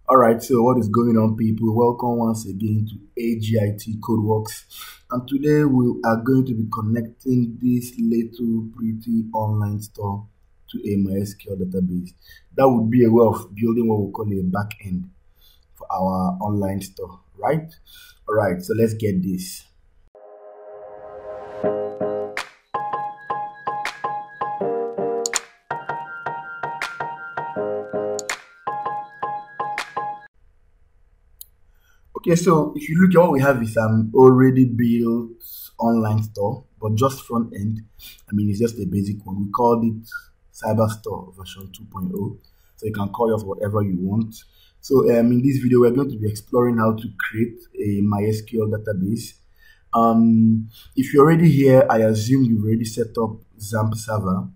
Alright, so what is going on, people? Welcome once again to AGIT Codeworks, and today we are going to be connecting this little pretty online store to a MySQL database. That would be a way of building what we call a backend for our online store, right? Alright, so let's get this. Okay, so if you look at what we have is an already built online store, but just front end. I mean, it's just a basic one. We called it Cyber Store version 2.0. So you can call it whatever you want. So in this video, we're going to be exploring how to create a MySQL database. If you're already here, I assume you've already set up XAMPP server.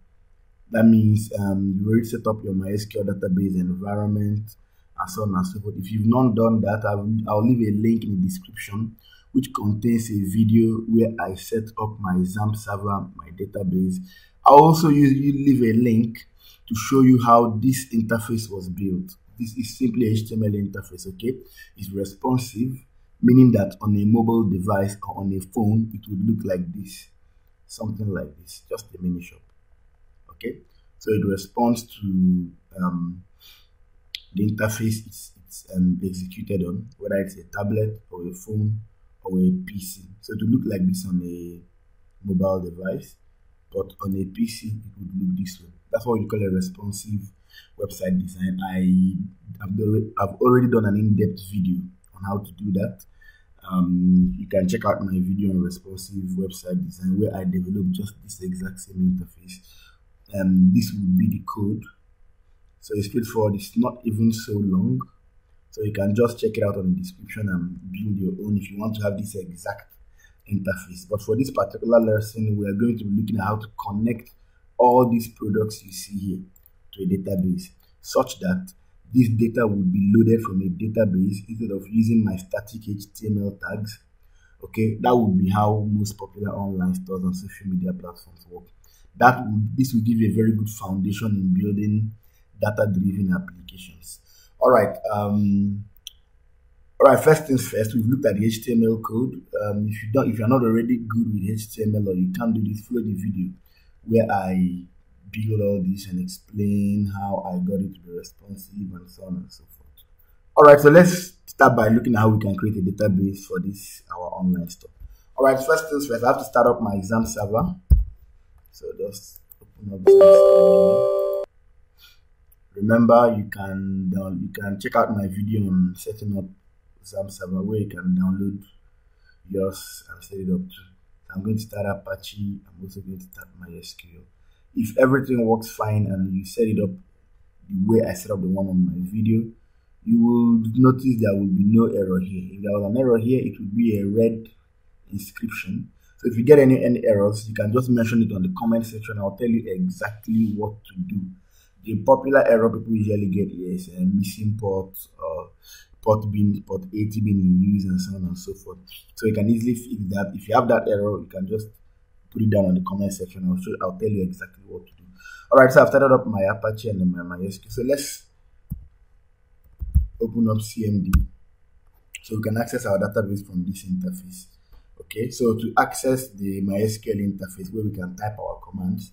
That means you've already set up your MySQL database environment, and so on and so forth. If you've not done that, I'll leave a link in the description which contains a video where I set up my XAMPP server, my database. I'll also leave a link to show you how this interface was built. This is simply HTML interface, okay? It's responsive, meaning that on a mobile device or on a phone, it would look like this, something like this, just a mini shop, okay? So it responds to the interface it's executed on, whether it's a tablet or a phone or a PC. So it will look like this on a mobile device, but on a PC it would look this way. That's what we call a responsive website design. I've already done an in-depth video on how to do that. You can check out my video on responsive website design where I developed just this exact same interface. This would be the code. So it's straightforward, it's not even so long. So you can just check it out on the description and build your own if you want to have this exact interface. But for this particular lesson, we are going to be looking at how to connect all these products you see here to a database, such that this data would be loaded from a database instead of using my static HTML tags. Okay, that would be how most popular online stores and social media platforms work. This will give you a very good foundation in building data-driven applications. All right. First things first, we've looked at the HTML code. If you're not already good with HTML or you can't do this, follow the video where I build all this and explain how I got it to be responsive and so on and so forth. All right, so let's start by looking at how we can create a database for this our online store. All right, first things first, I have to start up my XAMPP server. So just open up this. Remember, you can check out my video on setting up XAMPP server where you can download yours and set it up too. So I'm going to start Apache. I'm also going to start MySQL. If everything works fine and you set it up the way I set up the one on my video, you will notice there will be no error here. If there was an error here, it would be a red inscription. So if you get any errors, you can just mention it on the comment section. I'll tell you exactly what to do. The popular error people usually get is missing port, port 80 being in use, and so on and so forth. So you can easily fix that. If you have that error, you can just put it down in the comment section. I'll tell you exactly what to do. All right, so I've started up my Apache and then my MySQL. So let's open up CMD so we can access our database from this interface. Okay, so to access the MySQL interface where we can type our commands,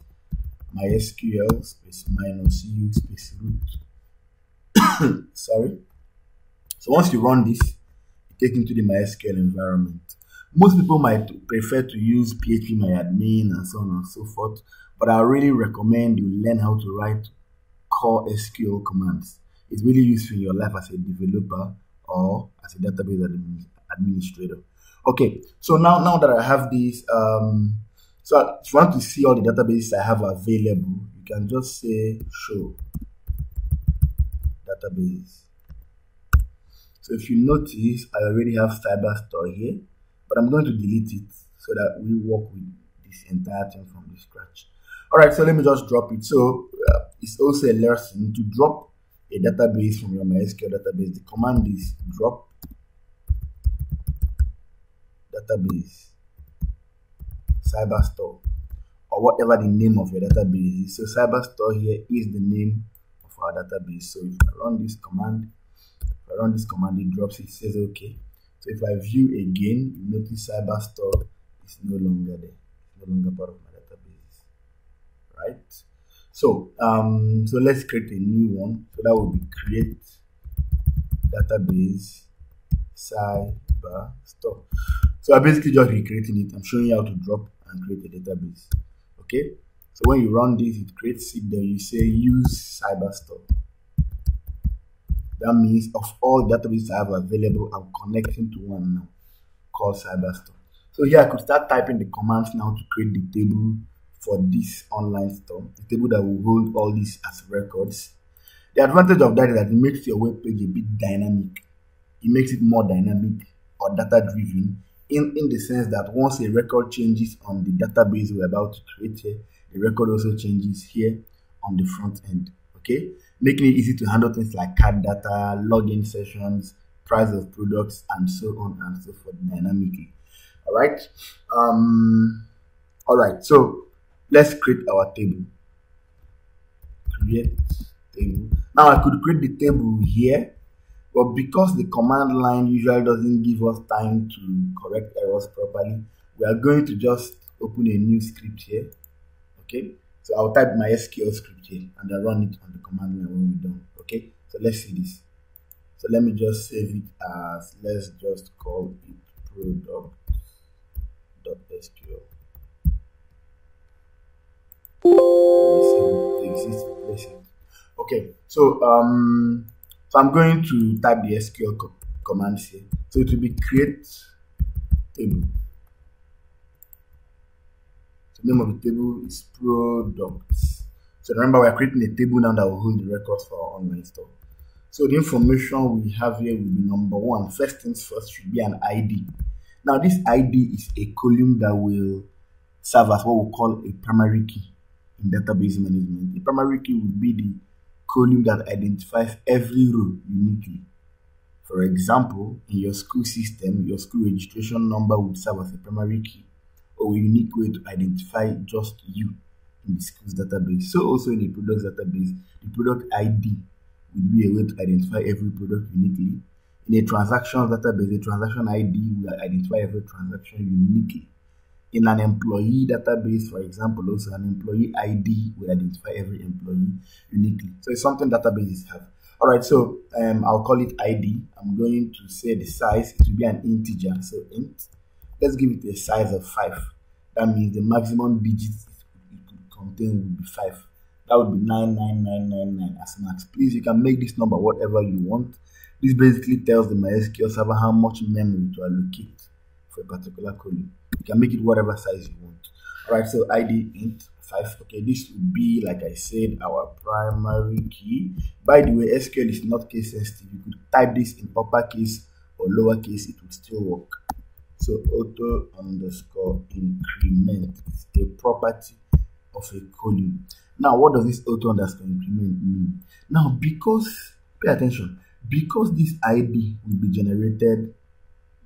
MySQL space -u space root. Sorry. So once you run this, you take into the MySQL environment. Most people might prefer to use phpMyAdmin and so on and so forth, but I really recommend you learn how to write core SQL commands. It's really useful in your life as a developer or as a database administrator. Okay, so now that I have this, so if you want to see all the databases I have available, you can just say show database. So if you notice, I already have Cyber Store here, but I'm going to delete it so that we work with this entire thing from the scratch. All right, so let me just drop it. So it's also a lesson to drop a database from your MySQL database. The command is drop database CyberStore, or whatever the name of your database is. So CyberStore here is the name of our database. So if I run this command, if I I run this command, it drops it, it says okay. So if I view again, you notice CyberStore is no longer there, it's no longer part of my database, right? So so let's create a new one. So that will be create database CyberStore. So I'm basically just recreating it. I'm showing you how to drop and create a database. Okay. So when you run this, it creates it. Then you say use CyberStore. That means of all databases I have available, I'm connecting to one now called CyberStore. So here I could start typing the commands now to create the table for this online store, the table that will hold all these as records. The advantage of that is that it makes your web page a bit dynamic. It makes it more dynamic or data driven in the sense that once a record changes on the database we're about to create here, the record also changes here on the front end. Okay, making it easy to handle things like card data, login sessions, price of products, and so on and so forth dynamically. All right. All right. So let's create our table. Create table. Now I could create the table here, but because the command line usually doesn't give us time to correct errors properly, we are going to just open a new script here. Okay. So I'll type MySQL script here and then run it on the command line when we're done. Okay. So let's see this. So let me just save it as, let's just call it product.sql. Okay, so so I'm going to type the SQL commands here. So it will be create table. So the name of the table is products. So remember, we're creating a table now that will hold the records for our online store. So the information we have here will be number one. First things first should be an ID. Now this ID is a column that will serve as what we call a primary key in database management. The primary key would be the column that identifies every row uniquely. For example, in your school system, your school registration number would serve as a primary key or a unique way to identify just you in the school's database. So also in the products database, the product ID would be a way to identify every product uniquely. In a transactions database, the transaction ID will identify every transaction uniquely. In an employee database, for example, also an employee ID will identify every employee uniquely. So it's something databases have. All right, so I'll call it ID. I'm going to say the size. It will be an integer, so int. Let's give it a size of 5. That means the maximum digits it could contain would be 5. That would be 99999 as max. Please, you can make this number whatever you want. This basically tells the MySQL server how much memory to allocate for a particular column. You can make it whatever size you want. All right, so ID int 5. Okay, this would be, like I said, our primary key. By the way, SQL is not case sensitive. You could type this in uppercase or lowercase, it would still work. So auto underscore increment is a property of a column. Now, what does this auto underscore increment mean? Now, because, pay attention, because this ID will be generated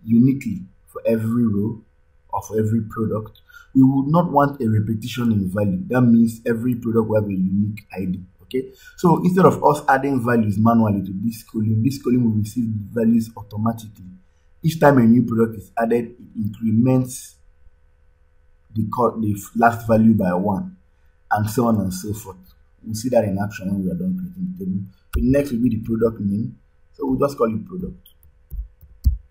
uniquely for every row or for every product, we would not want a repetition in value. That means every product will have a unique ID. Okay, so instead of us adding values manually to this column will receive values automatically. Each time a new product is added, it increments the last value by 1, and so on and so forth. We'll see that in action when we are done creating the table. So next will be the product name. So we'll just call it product.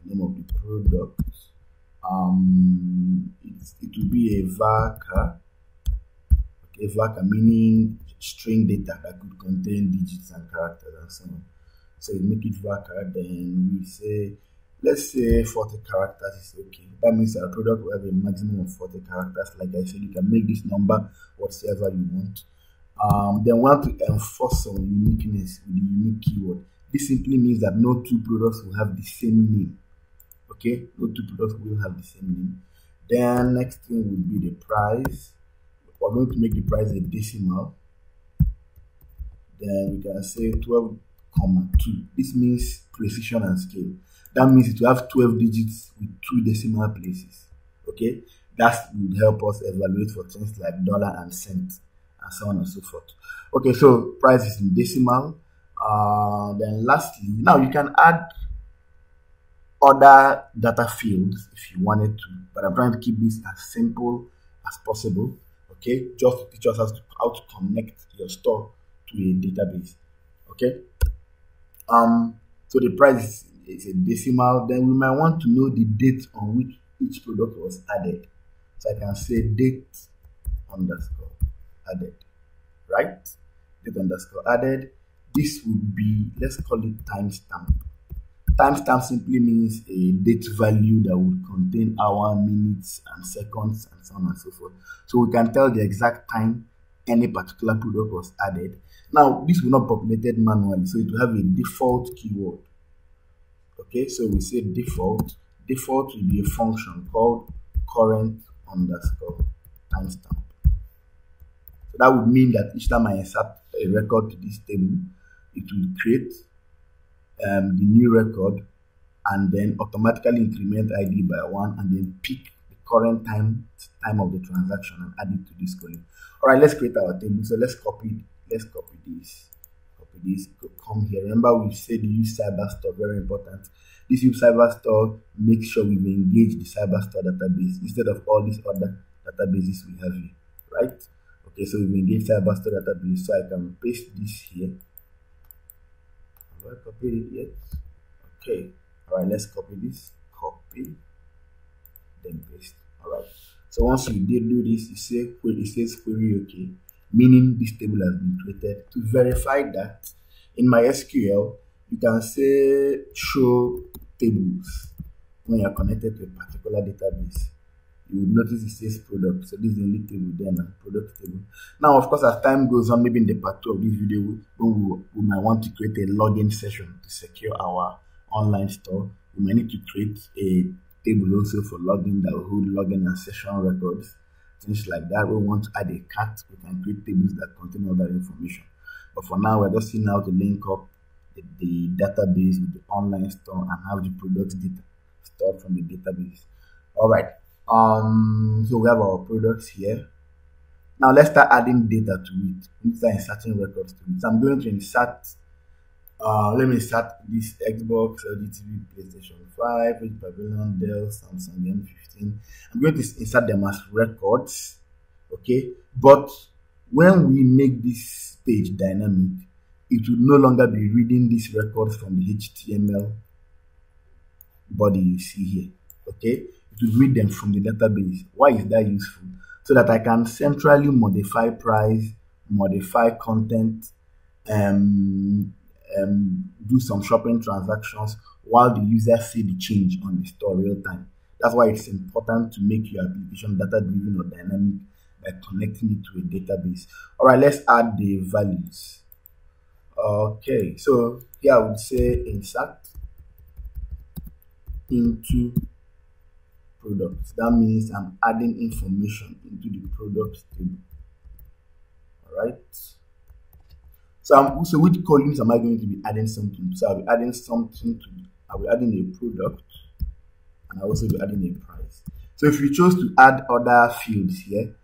Name of the product. It will be a varchar. Okay, varchar meaning string data that could contain digits and characters and so on. So we make it varchar, then we say, let's say 40 characters is okay. That means our product will have a maximum of 40 characters. Like I said, you can make this number whatever you want. Then we want to enforce some uniqueness with the unique keyword. This simply means that no two products will have the same name. Okay, no two products will have the same name. Then next thing will be the price. We're going to make the price a decimal. Then we can say 12, 2. This means precision and scale. That means it will have 12 digits with 2 decimal places. Okay, that would help us evaluate for things like dollar and cent and so on and so forth. Okay, so price is in decimal. Then lastly, now you can add other data fields if you wanted to, but I'm trying to keep this as simple as possible. Okay, just to teach us how to connect your store to a database. Okay, so the price is a decimal. Then we might want to know the date on which each product was added. So I can say date underscore added, right? Date underscore added. This would be, let's call it timestamp. Timestamp simply means a date value that would contain hour, minutes, and seconds, and so on and so forth. So we can tell the exact time any particular product was added. Now, this will not be populated manually, so it will have a default keyword. Okay, so we say default. Default will be a function called current underscore timestamp. So that would mean that each time I insert a record to this table, it will create the new record and then automatically increment ID by 1 and then pick the current time of the transaction and add it to this column. All right, let's create our table. So let's copy this. Come here. Remember, we said use CyberStore, very important. This use CyberStore, make sure we engage the CyberStore database instead of all these other databases we have here, right? Okay, so we engage CyberStore database. So I can paste this here. Have I copied it yet? Okay. All right, let's copy this. Copy, then paste. All right. So once you did do this, it says query okay, meaning this table has been created. To verify that, in MySQL, you can say show tables when you are connected to a particular database. You would notice it says product. So this is the only table there now, product table. Now, of course, as time goes on, maybe in the part 2 of this video, we might want to create a login session to secure our online store. We might need to create a table also for login that will hold login and session records, things like that. We want to add a cart. We can create tables that contain all that information. But for now, we're just seeing how to link up the database with the online store and have the product data stored from the database. All right. So we have our products here. Now let's start adding data to it. We start inserting records to it. So I'm going to insert. Let me insert this Xbox, LG TV, PlayStation 5, Edge Pavilion, Dell, Samsung M15. I'm going to insert them as records. Okay, but when we make this page dynamic, it will no longer be reading these records from the HTML body you see here. Okay, it will read them from the database. Why is that useful? So that I can centrally modify price, modify content, do some shopping transactions while the user see the change on the store real time. That's why it's important to make your application data driven or dynamic by connecting it to a database. All right, let's add the values. Okay, so here I would say insert into products. That means I'm adding information into the products table. All right. So which columns am I going to be adding something to? So I'll be adding something to. I'll be adding a product, and I'll also be adding a price. So if you chose to add other fields here,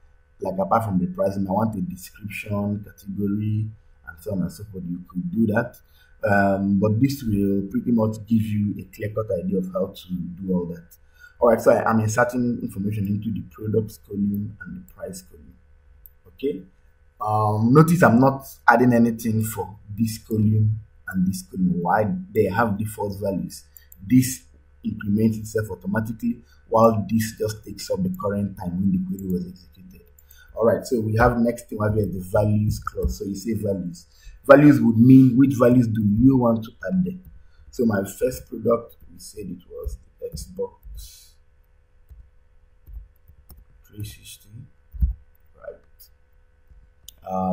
like apart from the price, and I want a description, category, and so on and so forth, you could do that. But this will pretty much give you a clear-cut idea of how to do all that. All right, so I'm inserting information into the products column and the price column. Okay. Notice I'm not adding anything for this column and this column. Why? They have default values. This implements itself automatically, while this just takes up the current time when the query was executed. All right, so we have next thing over here, the values clause. So you say values. Values would mean which values do you want to add there. So my first product, we said it was the Xbox 360.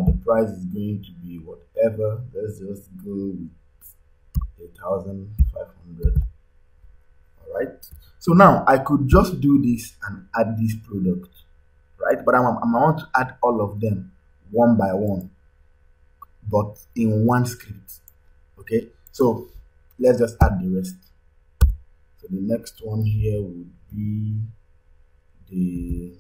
The price is going to be whatever. Let's just go with 8,500. All right. So now I could just do this and add this product, right? But I want to add all of them one by one, but in one script. Okay. So let's just add the rest. So the next one here would be the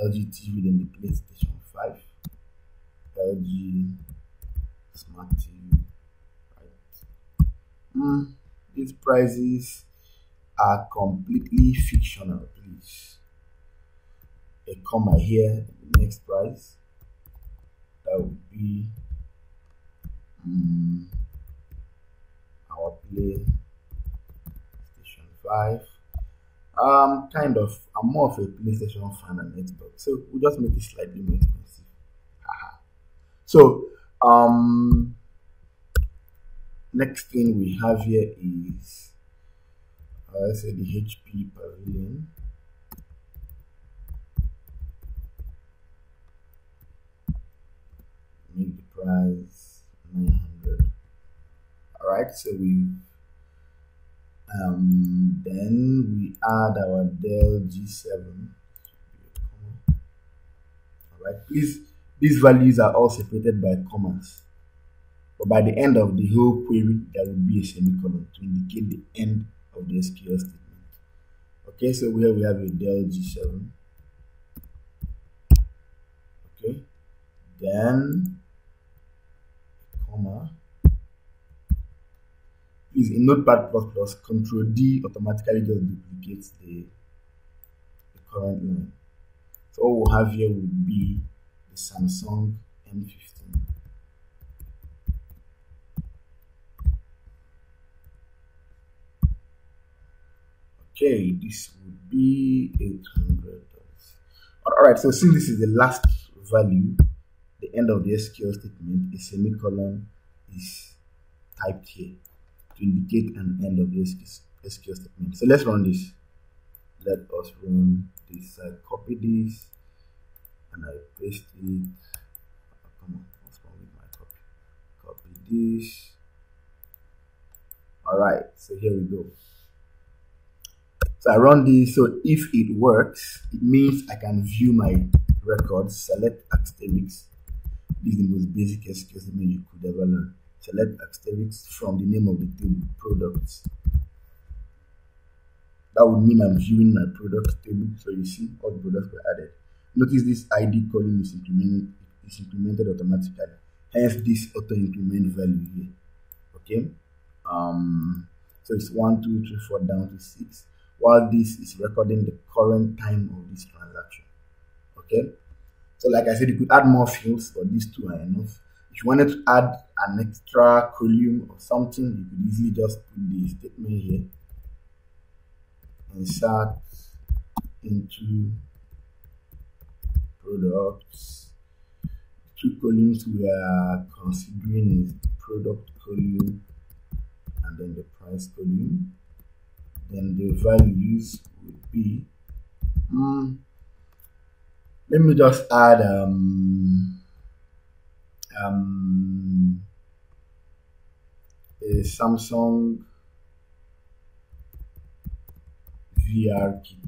LG TV, then the PlayStation 5, LG Smart TV, right? Mm, these prices are completely fictional. Please, a comma here. The next price that would be mm, our PlayStation 5. Kind of. I'm more of a PlayStation fan than Xbox, so we'll just make it slightly more expensive. Haha. So, next thing we have here is let's say the HP Pavilion. Make the price 900. All right, so we then we add our Dell G7. All right, please. These values are all separated by commas. But by the end of the whole query, there will be a semicolon to indicate the end of the SQL statement. Okay, so here we have a Dell G7. Okay, then comma. Please, in Notepad++, Control D automatically just duplicates the current line. So all we'll have here would be the Samsung M15. Okay, this would be $800. Alright, so since this is the last value, the end of the SQL statement, a semicolon is typed here to indicate an end of the SQL statement. So let's run this. Let us run this. I copy this and I paste it. Oh, come on, what's wrong with my copy? Copy this. Alright, so here we go. So I run this. So if it works, it means I can view my records, select asterisk. This is the most basic SQL statement you could ever learn. Select asterisk from the name of the table, products. That would mean I'm viewing my products table. So you see all the products were added. Notice this ID column is implemented automatically. Hence this auto increment value here. Okay. So it's 1, 2, 3, 4 down to 6. While this is recording the current time of this transaction. Okay. So like I said, you could add more fields, but these two are enough. If you wanted to add an extra column or something, you could easily just put the statement here. Insert into products. Two columns we are considering is product column and then the price column. Then the values would be let me just add a Samsung VR kit.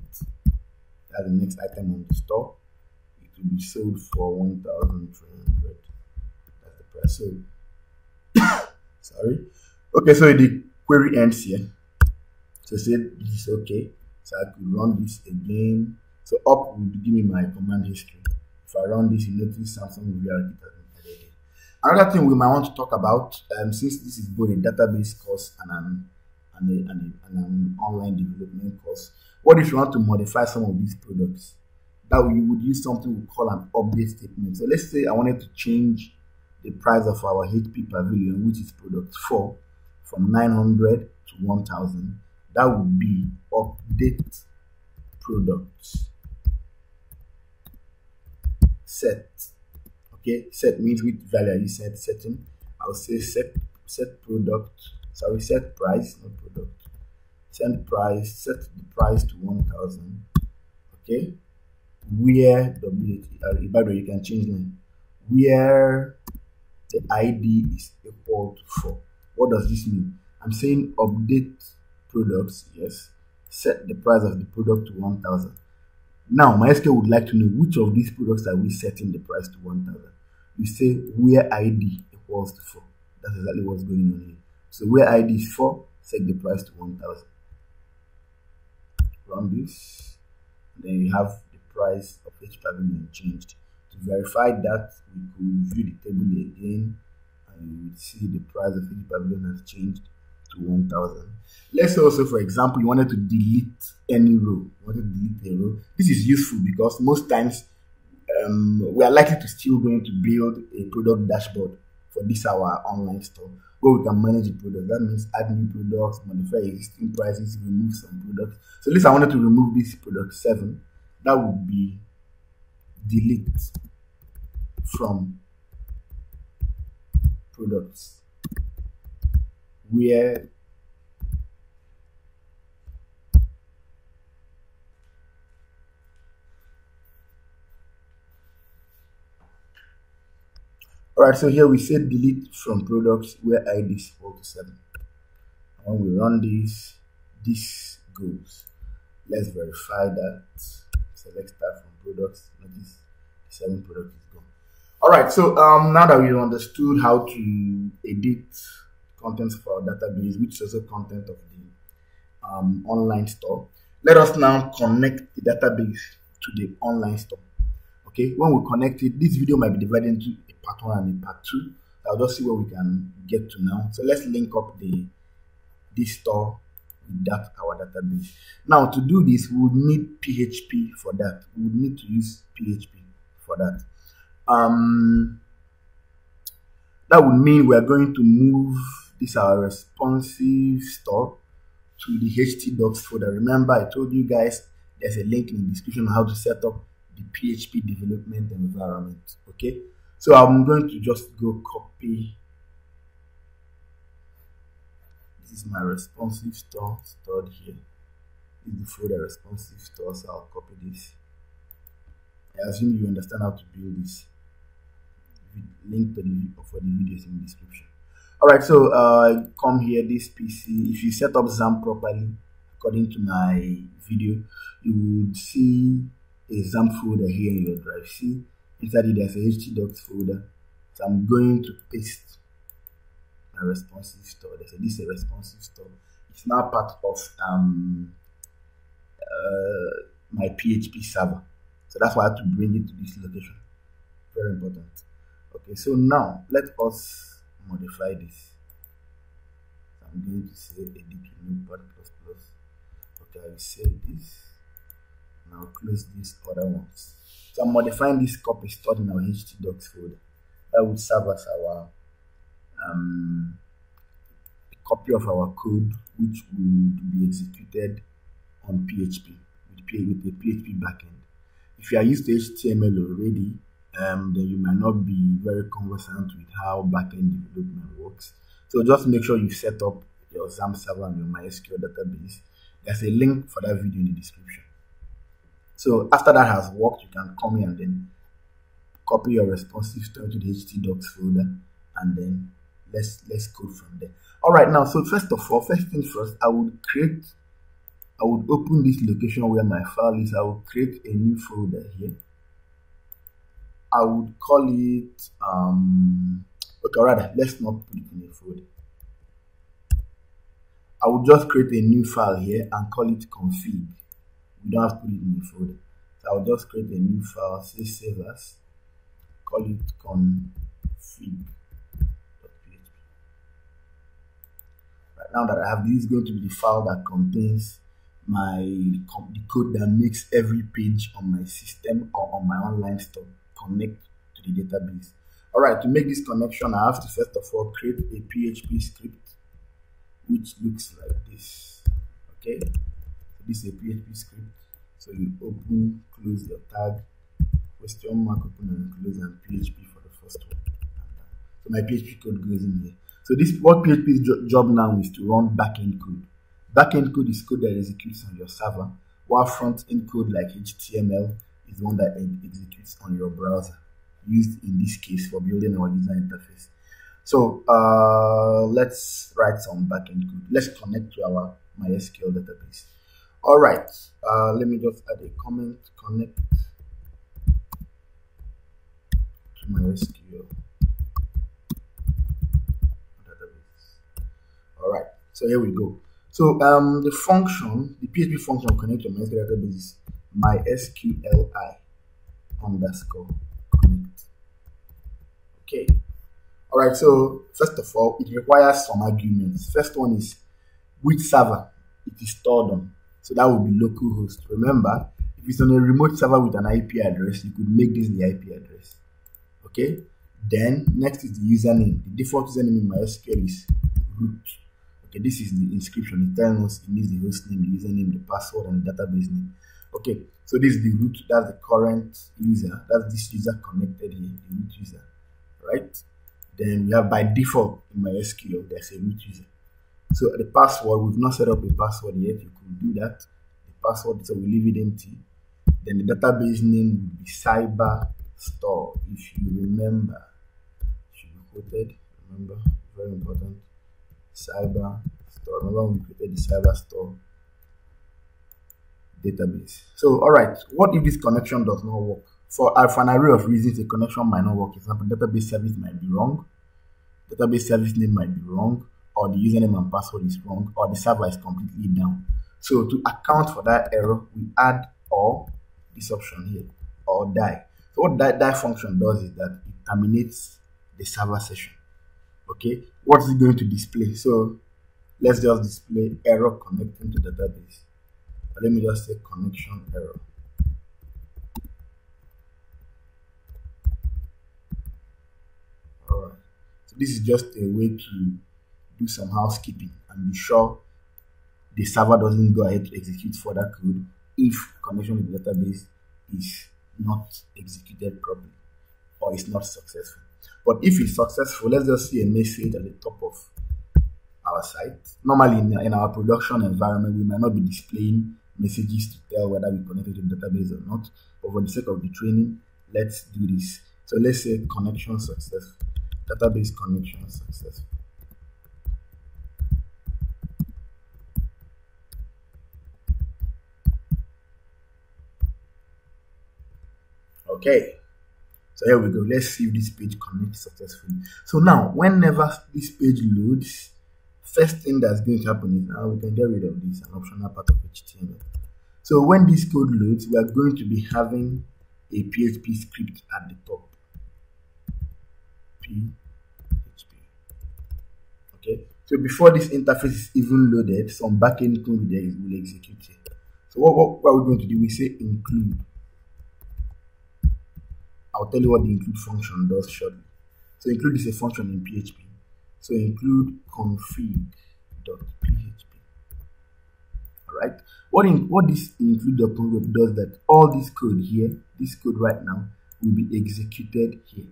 That's the next item on the store. It will be sold for 1,300. That's the price. So sorry. Okay, so the query ends here. So say this is okay. So I could run this again. So up will give me my command history. If I run this, you notice Samsung VR kit has been added. Another thing we might want to talk about, since this is both a database course and an online development course, what if you want to modify some of these products? That you would use something we call an update statement. So let's say I wanted to change the price of our HP Pavilion, which is product 4, from 900 to 1,000. That would be update products set. Okay, set means which value are you setting. I'll say set product, sorry, set price, not product. Set the price to 1,000. Okay, where by the way, you can change name. Where the ID is equal to 4. What does this mean? I'm saying update products, yes. Set the price of the product to 1,000. Now, MySQL would like to know which of these products are we setting the price to 1,000. We say where ID equals to 4. That's exactly what's going on here. So where ID is 4, set the price to 1,000. Run this. Then you have the price of each pavilion changed. To verify that, we could view the table again and you would see the price of each pavilion has changed to 1000. Let's say also, for example, you wanted to delete any row. You wanted to delete a row. This is useful because most times we are likely to still going to build a product dashboard for this our online store where we can manage the product. That means add new products, modify existing prices, remove some products. So at least I wanted to remove this product 7. That would be delete from products where alright, so here we say delete from products where ID is equal to 7. When we run this, this goes. Let's verify that. Select start from products. Notice the 7 product is gone. Alright, so now that we understood how to edit contents for our database, which is also content of the online store, let us now connect the database to the online store. Okay, when we connect it, this video might be divided into a part 1 and a part 2. I'll just see what we can get to now. So let's link up this store with that our database. Now to do this, we would need PHP for that. We would need to use PHP for that. That would mean we are going to move this our responsive store to the htdocs folder. Remember, I told you guys there's a link in the description on how to set up the PHP development environment. Okay, so I'm going to just go copy. This is my responsive store stored here. This is the folder responsive store, so I'll copy this. I assume you understand how to build this. Link to the for the videos in the description. Alright, so come here, this PC. If you set up XAMPP properly, according to my video, you would see a XAMPP folder here in your drive. See, inside it there's a htdocs folder. So I'm going to paste my responsive store. This is a responsive store. It's now part of my PHP server. So that's why I have to bring it to this location. Very important. Okay, so now let us modify this. So I'm going to say edit notepad++. Okay, I will save this. Now close these other ones. So I'm modifying this copy stored in our htdocs folder. That will serve as our copy of our code, which would be executed on PHP with a PHP backend. If you are used to HTML already, then you might not be very conversant with how backend development works. So just make sure you set up your XAMPP server and your MySQL database. There's a link for that video in the description. So after that has worked, you can come here and then copy your responsive store to the htdocs folder, and then let's code from there. All right, now so first things first, I would open this location where my file is. I will create a new folder here. I would call it okay, rather let's not put it in a folder. I will just create a new file here and call it config. We don't have to put it in a folder. So I'll just create a new file, say save as, call it config.php. Right now that I have this, is going to be the file that contains the code that makes every page on my system or on my online store connect to the database. Alright, to make this connection, I have to first of all create a PHP script which looks like this. Okay, so this is a PHP script. So you open, close your tag, question mark, open and close, and PHP for the first one. So my PHP code goes in here. So this what PHP's job now is to run backend code. Backend code is code that executes on your server, while front-end code like HTML is one that executes on your browser, used in this case for building our user interface. So let's write some backend code. Let's connect to our MySQL database. All right, let me just add a comment, connect to MySQL database. All right, so here we go. So the PHP function connect to MySQL database is MySQLi _ connect. Okay. All right. So first of all, it requires some arguments. First one is which server it is stored on. So that will be localhost. Remember, if it's on a remote server with an IP address, you could make this the IP address. Okay. Then next is the username. The default username in MySQL is root. Okay, this is the inscription. It tells us it needs the host name, the username, the password, and the database name. Okay, so this is the root. That's the current user. That's this user connected here, the root user, right? Then we have by default in MySQL, there's a root user. So the password, we've not set up a password yet. You could do that. The password, so we leave it empty. Then the database name would be cyber store. If you remember, it should be quoted. Remember, very important. Cyber store. Remember when we created the cyber store database. So, all right. What if this connection does not work? For an array of reasons, the connection might not work. For example, database service might be wrong. Database service name might be wrong, or the username and password is wrong, or the server is completely down. So to account for that error, we add or this option here, or die. So what that function does is that it terminates the server session. Okay, what is it going to display? So let's just display error connecting to database. But let me just say connection error. Alright, so this is just a way to do some housekeeping and be sure the server doesn't go ahead to execute further code if connection with the database is not executed properly or is not successful. But if it's successful, let's just see a message at the top of our site. Normally in our production environment, we might not be displaying messages to tell whether we connected to the database or not. But for the sake of the training, let's do this. So let's say connection successful, database connection successful. Okay, so here we go. Let's see if this page connects successfully. So now, whenever this page loads, first thing that's going to happen is now we can get rid of this, an optional part of HTML. So when this code loads, we are going to be having a PHP script at the top. PHP. Okay, so before this interface is even loaded, some backend code there will execute here. So what are we going to do? We say include. I'll tell you what the include function does shortly. So include is a function in PHP. So include config.php. Alright. What this include does that all this code here, this code right now, will be executed here.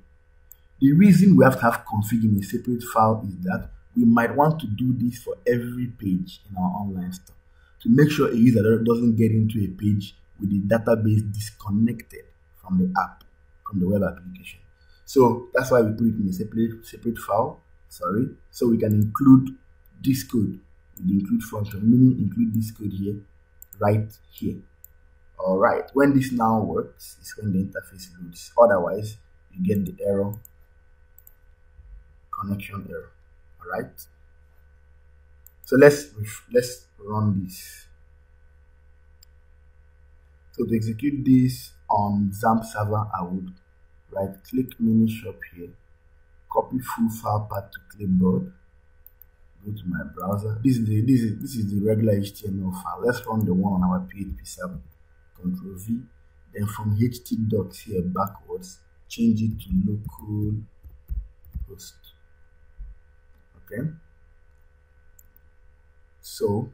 The reason we have to have config in a separate file is that we might want to do this for every page in our online store to make sure a user doesn't get into a page with the database disconnected from the app, from the web application. So that's why we put it in a separate file. So we can include this code with the include function, meaning include this code here, right here. All right. When this now works, is when the interface loads. Otherwise, you get the error, connection error. All right. So let's run this. So to execute this on XAMPP server, I would right-click mini shop here, copy full file path to clipboard, go to my browser. This is the regular HTML file. Let's run the one on our PHP server. Control V. Then from htdocs here backwards, change it to local host. Okay. So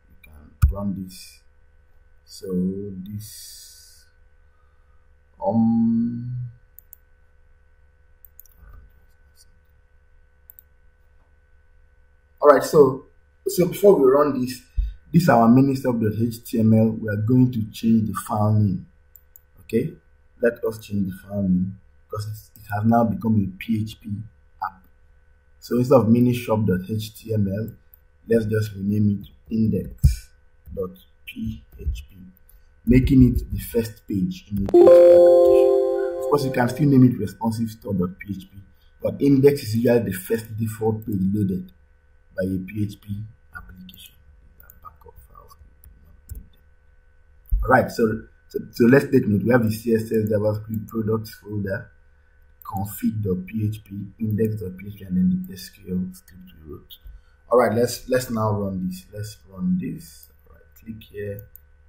you can run this. So this Alright, so before we run this is our MySQL.html. We are going to change the file name. Okay, let us change the file name because it has now become a PHP app. So instead of minishop.html, let's just rename it index.php, making it the first page in the PHP application. Of course, you can still name it responsive store.php, but index is usually the first default page loaded by a PHP application. Backup files. Alright, so let's take note. We have the CSS JavaScript products folder, config.php, index.php, and then the SQL script we wrote. All right, let's now run this. Let's run this. All right, click here,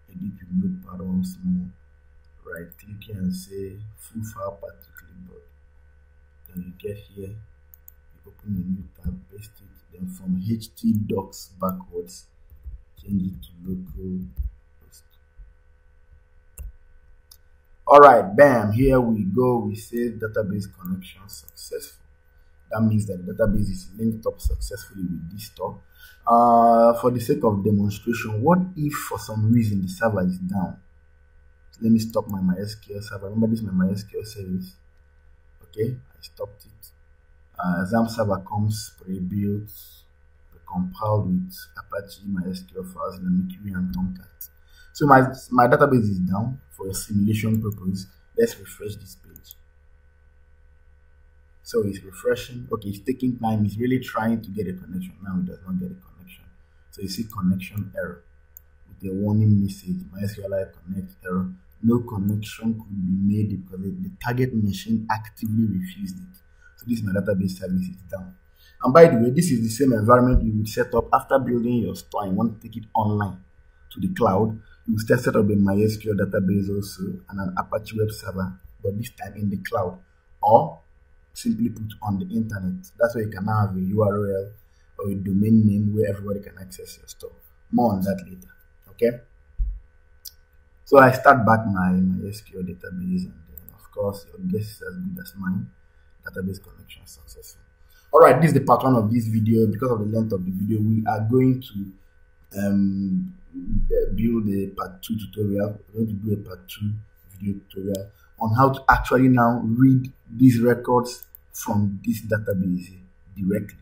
edit with notepad once more. Right, click here and say full file path to clipboard. Then you get here, you open a new tab, paste it. Then from htdocs backwards, change it to local host. All right, bam, here we go. We say database connection successful. That means that the database is linked up successfully with this store. For the sake of demonstration, what if for some reason the server is down? Let me stop my MySQL server. Remember, this is my MySQL service. Okay, I stopped it. XAMPP server comes pre-built, compiled with Apache MySQL files, Lemurry, and Tomcat. So my database is down. For a simulation purpose, let's refresh this page. So it's refreshing. Okay, it's taking time. It's really trying to get a connection. Now it does not get a connection. So you see connection error with a warning message. MySQL connect error. No connection could be made because the target machine actively refused it. So this is my database service is down. And by the way, this is the same environment you would set up after building your store and want to take it online to the cloud. You will still set up a MySQL database also and an Apache web server, but this time in the cloud, or simply put on the internet. That's where you can now have a URL or a domain name where everybody can access your store. More on that later. Okay. So I start back my MySQL database, and then of course your guess is as good as mine. Database connection successful. All right, this is the part one of this video. Because of the length of the video, we are going to build a part 2 tutorial. We're going to do a part 2 video tutorial on how to actually now read these records from this database directly.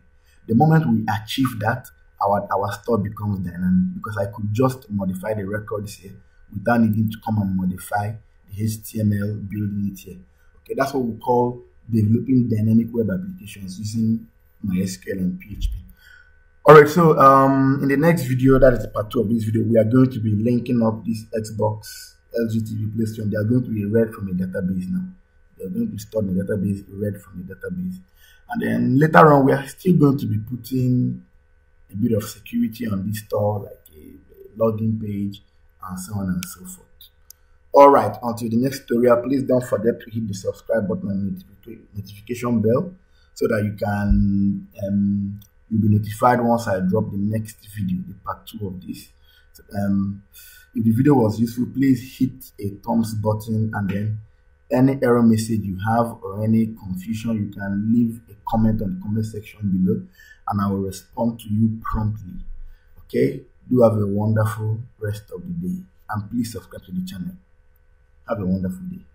The moment we achieve that, our store becomes dynamic, because I could just modify the records here without needing to come and modify the HTML, building it here. Okay, that's what we call developing dynamic web applications using MySQL and PHP. Alright, so in the next video, that is the part 2 of this video, we are going to be linking up this Xbox, LGTV, PlayStation. They are going to be read from a database now. They are going to be stored in the database, read from the database. And then later on, we are still going to be putting a bit of security on this store, like a login page, and so on and so forth. Alright, until the next tutorial, please don't forget to hit the subscribe button and notification bell so that you can you'll be notified once I drop the next video, the part 2 of this. So, if the video was useful, please hit a thumbs button, and then any error message you have or any confusion, you can leave a comment on the comment section below, and I will respond to you promptly. Okay, do have a wonderful rest of the day, and please subscribe to the channel. Have a wonderful day.